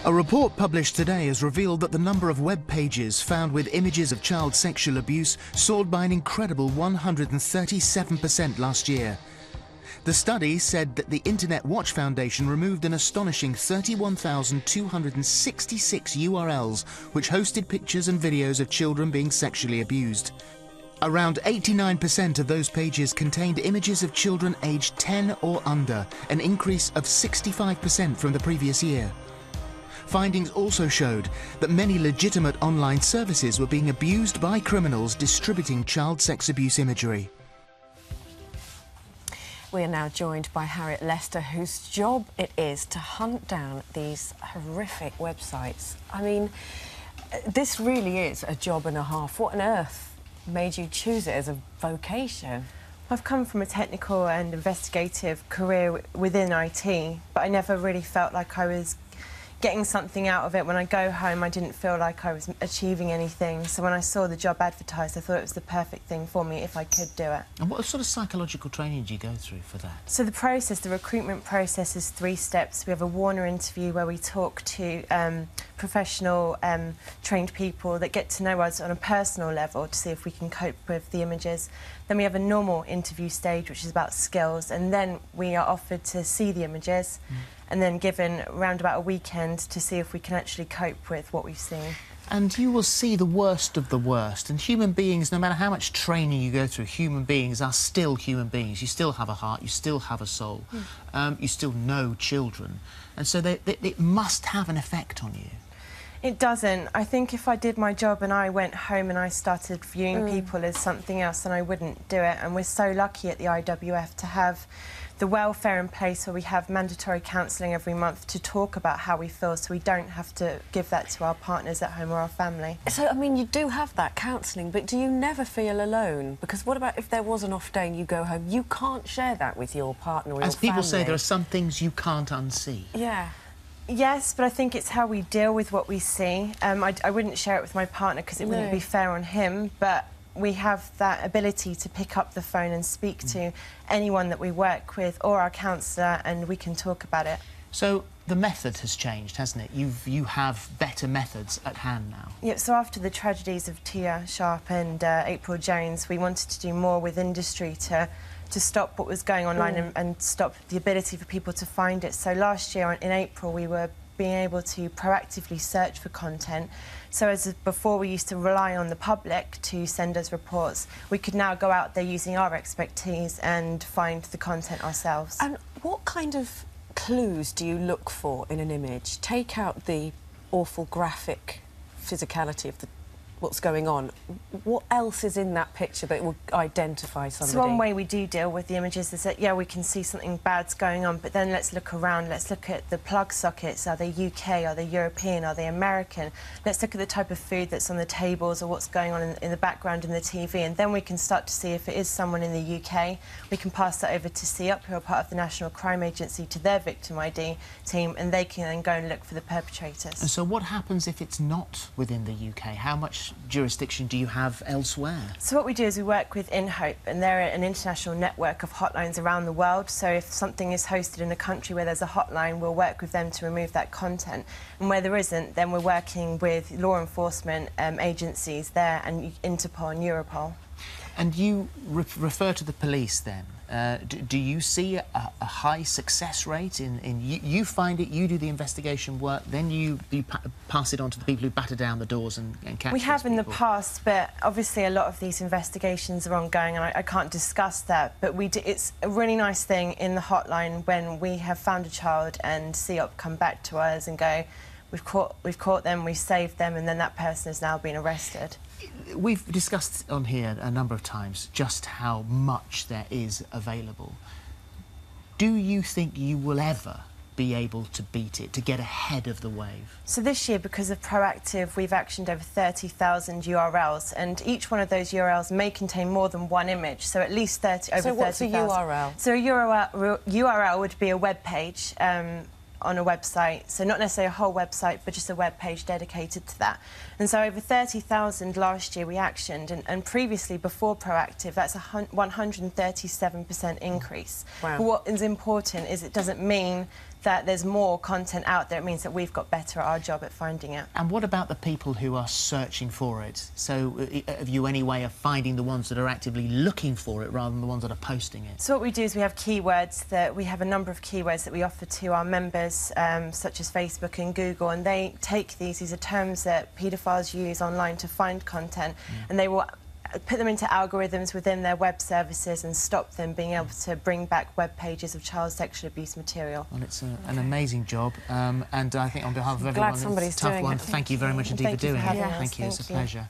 A report published today has revealed that the number of web pages found with images of child sexual abuse soared by an incredible 137% last year. The study said that the Internet Watch Foundation removed an astonishing 31,266 URLs which hosted pictures and videos of children being sexually abused. Around 89% of those pages contained images of children aged 10 or under, an increase of 65% from the previous year. Findings also showed that many legitimate online services were being abused by criminals distributing child sex abuse imagery. We are now joined by Harriet Lester, whose job it is to hunt down these horrific websites. I mean, this really is a job and a half. What on earth made you choose it as a vocation? I've come from a technical and investigative career within IT, but I never really felt like I was getting something out of it. When I go home, I didn't feel like I was achieving anything. So when I saw the job advertised, I thought it was the perfect thing for me if I could do it. And what sort of psychological training do you go through for that? So the recruitment process is 3 steps. We have a Warner interview where we talk to professional trained people that get to know us on a personal level to see if we can cope with the images. Then we have a normal interview stage, which is about skills, and then we are offered to see the images and then given around about a weekend to see if we can actually cope with what we've seen. And you will see the worst of the worst. And human beings, no matter how much training you go through, human beings are still human beings. You still have a heart, you still have a soul, you still know children. And so it must have an effect on you. It doesn't. I think if I did my job and I went home and I started viewing people as something else, then I wouldn't do it. And we're so lucky at the IWF to have the welfare in place where we have mandatory counselling every month to talk about how we feel, so we don't have to give that to our partners at home or our family. So, I mean, you do have that counselling, but do you never feel alone? Because what about if there was an off day and you go home? You can't share that with your partner or your family. As people say, there are some things you can't unsee. Yeah. Yes, but I think it's how we deal with what we see. I wouldn't share it with my partner because it wouldn't be fair on him, but we have that ability to pick up the phone and speak to anyone that we work with or our counsellor, and we can talk about it. So the method has changed, hasn't it? You have better methods at hand now. Yeah, so after the tragedies of Tia Sharp and April Jones, we wanted to do more with industry to stop what was going online and stop the ability for people to find it. So last year in April we were being able to proactively search for content. So as before we used to rely on the public to send us reports, we could now go out there using our expertise and find the content ourselves. And what kind of clues do you look for in an image? Take out the awful graphic physicality of what's going on. What else is in that picture that will identify somebody? So one way we do deal with the images is that, yeah, we can see something bad's going on, but then let's look around, let's look at the plug sockets. Are they UK, are they European, are they American? Let's look at the type of food that's on the tables or what's going on in the background in the TV, and then we can start to see if it is someone in the UK. We can pass that over to CEOP, who are part of the National Crime Agency, to their victim ID team, and they can then go and look for the perpetrators. And so what happens if it's not within the UK? How much jurisdiction do you have elsewhere? So what we do is we work with InHope, and they're an international network of hotlines around the world. So if something is hosted in a country where there's a hotline, we'll work with them to remove that content. And where there isn't, then we're working with law enforcement agencies there and Interpol and Europol. And you refer to the police then. Do you see a high success rate you find it, you do the investigation work, then you pass it on to the people who batter down the doors and catch We have in the people? past, but obviously a lot of these investigations are ongoing and I can't discuss that, but it's a really nice thing in the hotline when we have found a child and CEOP come back to us and go, we've caught them, we've saved them, and then that person has now been arrested. We've discussed on here a number of times just how much there is available. Do you think you will ever be able to beat it, to get ahead of the wave? So this year, because of Proactive, we've actioned over 30,000 URLs, and each one of those URLs may contain more than one image, so at least over 30,000. So what's a URL? So a URL would be a web page. on a website, so not necessarily a whole website, but just a web page dedicated to that. And so over 30,000 last year we actioned, and previously, before Proactive, that's a 137% increase. Wow. But what is important is it doesn't mean that there's more content out there. It means that we've got better at our job at finding it. And what about the people who are searching for it? So have you any way of finding the ones that are actively looking for it rather than the ones that are posting it? So what we do is we have keywords that we have a number of keywords that we offer to our members, such as Facebook and Google, and they take these are terms that paedophiles use online to find content, and they will put them into algorithms within their web services and stop them being able to bring back web pages of child sexual abuse material. Well, it's an amazing job, and I think on behalf of everyone, somebody's it's a tough doing one. it. Thank you very much indeed for doing it. having us. Thank you, it's a pleasure.